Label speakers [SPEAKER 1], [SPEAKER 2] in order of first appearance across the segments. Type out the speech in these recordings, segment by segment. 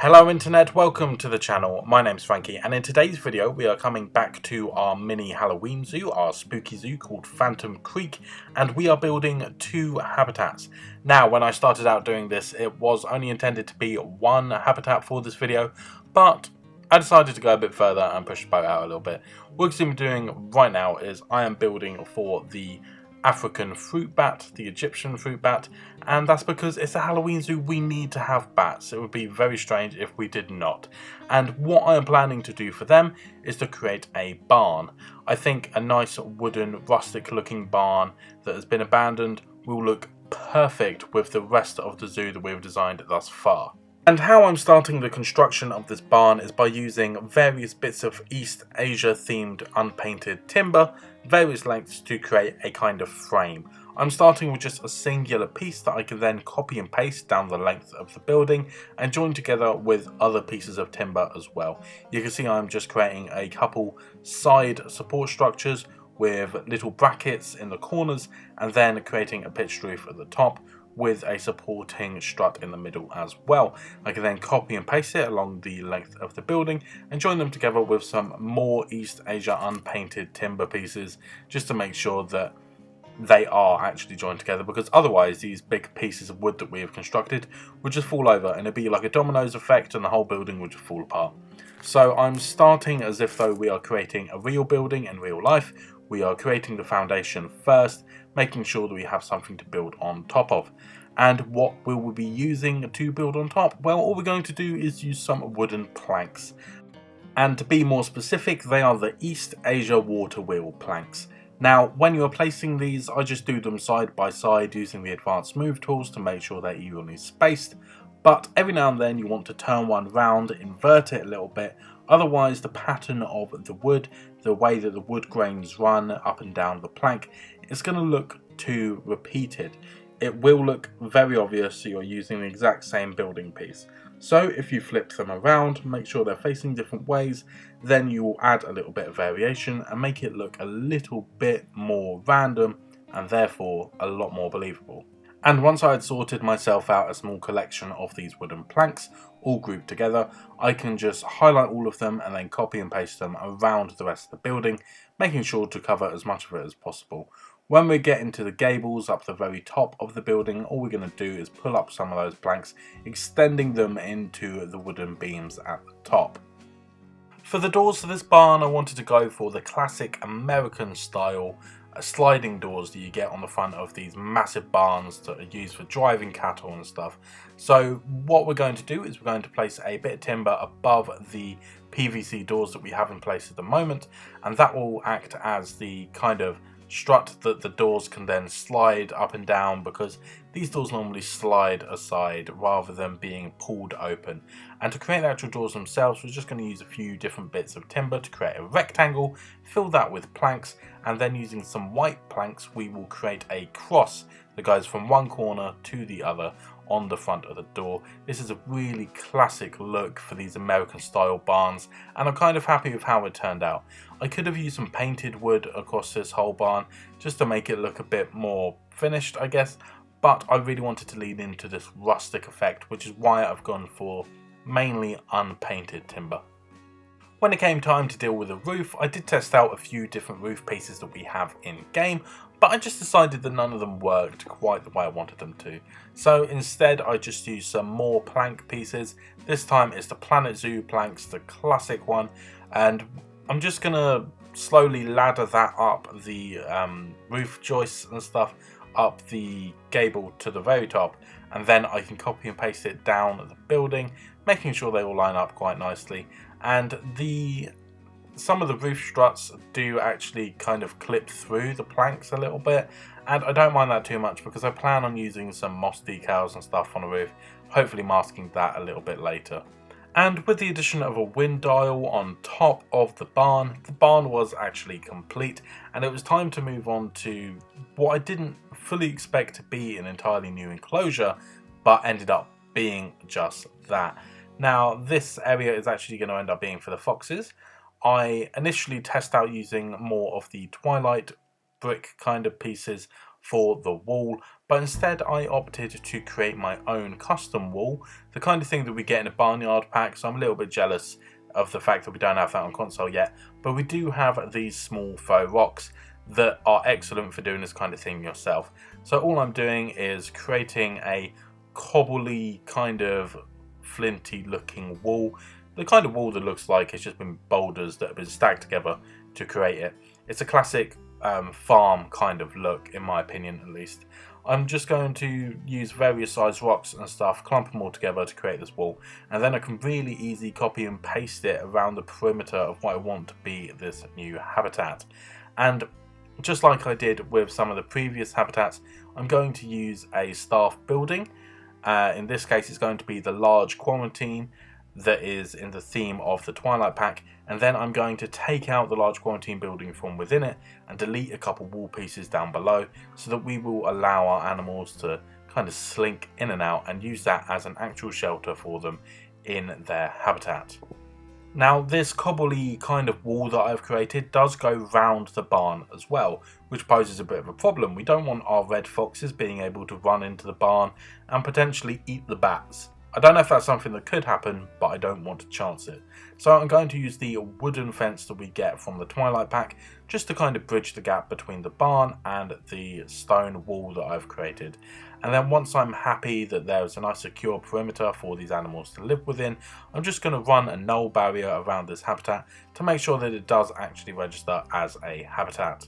[SPEAKER 1] Hello internet, welcome to the channel. My name's Frankie, and in today's video we are coming back to our mini Halloween zoo, our spooky zoo called Phantom Creek, and we are building 2 habitats. Now, when I started out doing this, it was only intended to be 1 habitat for this video, but I decided to go a bit further and push the boat out a little bit. What I'm doing right now is I am building for the African fruit bat, the Egyptian fruit bat, and that's because it's a Halloween zoo. We need to have bats. It would be very strange if we did not. And what I am planning to do for them is to create a barn. I think a nice wooden rustic looking barn that has been abandoned will look perfect with the rest of the zoo that we've designed thus far. And how I'm starting the construction of this barn is by using various bits of East Asia themed unpainted timber, various lengths to create a kind of frame. I'm starting with just a singular piece that I can then copy and paste down the length of the building and join together with other pieces of timber as well. You can see I'm just creating a couple side support structures with little brackets in the corners and then creating a pitched roof at the top with a supporting strut in the middle as well. I can then copy and paste it along the length of the building and join them together with some more East Asia unpainted timber pieces just to make sure that they are actually joined together, because otherwise these big pieces of wood that we have constructed would just fall over and it'd be like a dominoes effect and the whole building would just fall apart. So I'm starting as if though we are creating a real building in real life. We are creating the foundation first, making sure that we have something to build on top of. And what will we be using to build on top? Well, all we're going to do is use some wooden planks. And to be more specific, they are the East Asia water wheel planks. Now, when you are placing these, I just do them side by side using the advanced move tools to make sure they're evenly spaced. But every now and then you want to turn one round, invert it a little bit, otherwise the pattern of the wood, the way that the wood grains run up and down the plank, is going to look too repeated. It will look very obvious you're using the exact same building piece. So if you flip them around, make sure they're facing different ways, then you will add a little bit of variation and make it look a little bit more random and therefore a lot more believable. And once I had sorted myself out a small collection of these wooden planks, all grouped together, I can just highlight all of them and then copy and paste them around the rest of the building, making sure to cover as much of it as possible. When we get into the gables up the very top of the building, all we're going to do is pull up some of those planks, extending them into the wooden beams at the top. For the doors to this barn, I wanted to go for the classic American style sliding doors that you get on the front of these massive barns that are used for driving cattle and stuff. So what we're going to do is we're going to place a bit of timber above the PVC doors that we have in place at the moment, and that will act as the kind of strut that the doors can then slide up and down, because these doors normally slide aside rather than being pulled open. And to create the actual doors themselves, we're just going to use a few different bits of timber to create a rectangle, fill that with planks, and then using some white planks we will create a cross that goes from one corner to the other on the front of the door. This is a really classic look for these American style barns, and I'm kind of happy with how it turned out. I could have used some painted wood across this whole barn just to make it look a bit more finished, I guess, but I really wanted to lean into this rustic effect, which is why I've gone for mainly unpainted timber. When it came time to deal with the roof, I did test out a few different roof pieces that we have in game, but I just decided that none of them worked quite the way I wanted them to. So instead I just used some more plank pieces. This time it's the Planet Zoo planks, the classic one, and I'm just going to slowly ladder that up the roof joists and stuff up the gable to the very top, and then I can copy and paste it down the building, making sure they all line up quite nicely. And some of the roof struts do actually kind of clip through the planks a little bit, and I don't mind that too much because I plan on using some moss decals and stuff on the roof, hopefully masking that a little bit later. And with the addition of a wind dial on top of the barn was actually complete, and it was time to move on to what I didn't fully expect to be an entirely new enclosure, but ended up being just that. Now, this area is actually going to end up being for the foxes. I initially test out using more of the Twilight brick kind of pieces for the wall, but instead I opted to create my own custom wall, the kind of thing that we get in a barnyard pack. So I'm a little bit jealous of the fact that we don't have that on console yet, but we do have these small faux rocks that are excellent for doing this kind of thing yourself. So all I'm doing is creating a cobbly kind of flinty looking wall, the kind of wall that looks like it's just been boulders that have been stacked together to create it. It's a classic farm kind of look, in my opinion at least. I'm just going to use various size rocks and stuff, clump them all together to create this wall, and then I can really easily copy and paste it around the perimeter of what I want to be this new habitat. And just like I did with some of the previous habitats, I'm going to use a staff building. In this case it's going to be the large quarantine that is in the theme of the Twilight Pack, and then I'm going to take out the large quarantine building from within it and delete a couple wall pieces down below, so that we will allow our animals to kind of slink in and out and use that as an actual shelter for them in their habitat. Now this cobbly kind of wall that I've created does go round the barn as well, which poses a bit of a problem. We don't want our red foxes being able to run into the barn and potentially eat the bats. I don't know if that's something that could happen, but I don't want to chance it. So I'm going to use the wooden fence that we get from the Twilight Pack just to kind of bridge the gap between the barn and the stone wall that I've created. And then once I'm happy that there's a nice secure perimeter for these animals to live within, I'm just going to run a null barrier around this habitat to make sure that it does actually register as a habitat.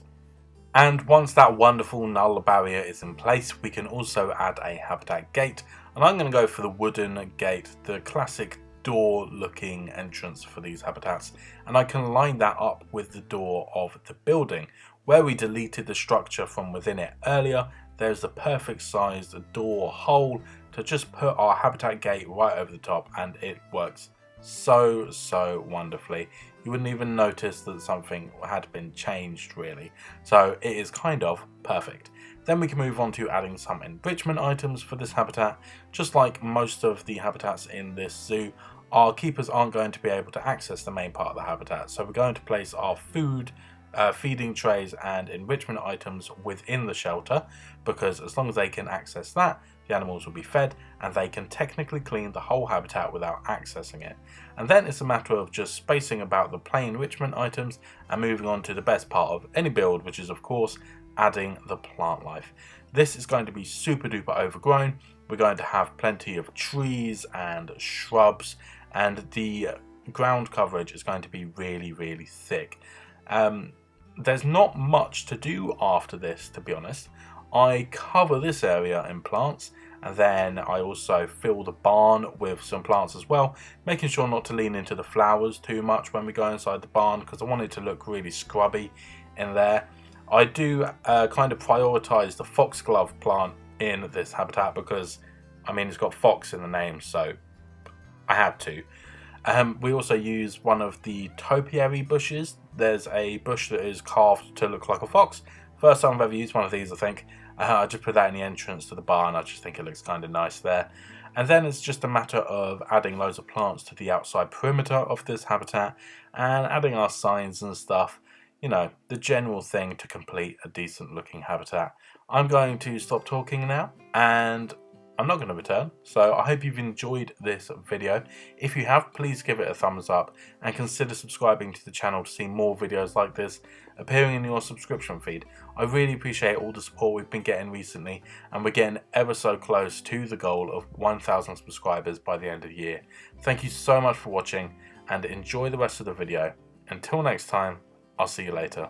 [SPEAKER 1] And once that wonderful null barrier is in place, we can also add a habitat gate, and I'm going to go for the wooden gate, the classic door looking entrance for these habitats, and I can line that up with the door of the building. Where we deleted the structure from within it earlier, there's the perfect sized door hole to just put our habitat gate right over the top, and it works so wonderfully. You wouldn't even notice that something had been changed really, so it is kind of perfect. Then we can move on to adding some enrichment items for this habitat. Just like most of the habitats in this zoo, our keepers aren't going to be able to access the main part of the habitat, so we're going to place our food, feeding trays and enrichment items within the shelter, because as long as they can access that, the animals will be fed and they can technically clean the whole habitat without accessing it. And then it's a matter of just spacing about the plain enrichment items and moving on to the best part of any build, which is of course adding the plant life. This is going to be super duper overgrown. We're going to have plenty of trees and shrubs, and the ground coverage is going to be really thick. There's not much to do after this, to be honest. I cover this area in plants, and then I also fill the barn with some plants as well, making sure not to lean into the flowers too much when we go inside the barn, because I want it to look really scrubby in there. I do kind of prioritize the foxglove plant in this habitat because, I mean, it's got fox in the name, so I had to. We also use one of the topiary bushes. There's a bush that is carved to look like a fox. First time I've ever used one of these, I think. I just put that in the entrance to the barn. I just think it looks kind of nice there. And then it's just a matter of adding loads of plants to the outside perimeter of this habitat and adding our signs and stuff. You know, the general thing to complete a decent looking habitat. I'm going to stop talking now, and I'm not going to return, so I hope you've enjoyed this video. If you have, please give it a thumbs up and consider subscribing to the channel to see more videos like this appearing in your subscription feed. I really appreciate all the support we've been getting recently, and we're getting ever so close to the goal of 1,000 subscribers by the end of the year. Thank you so much for watching, and enjoy the rest of the video. Until next time, I'll see you later.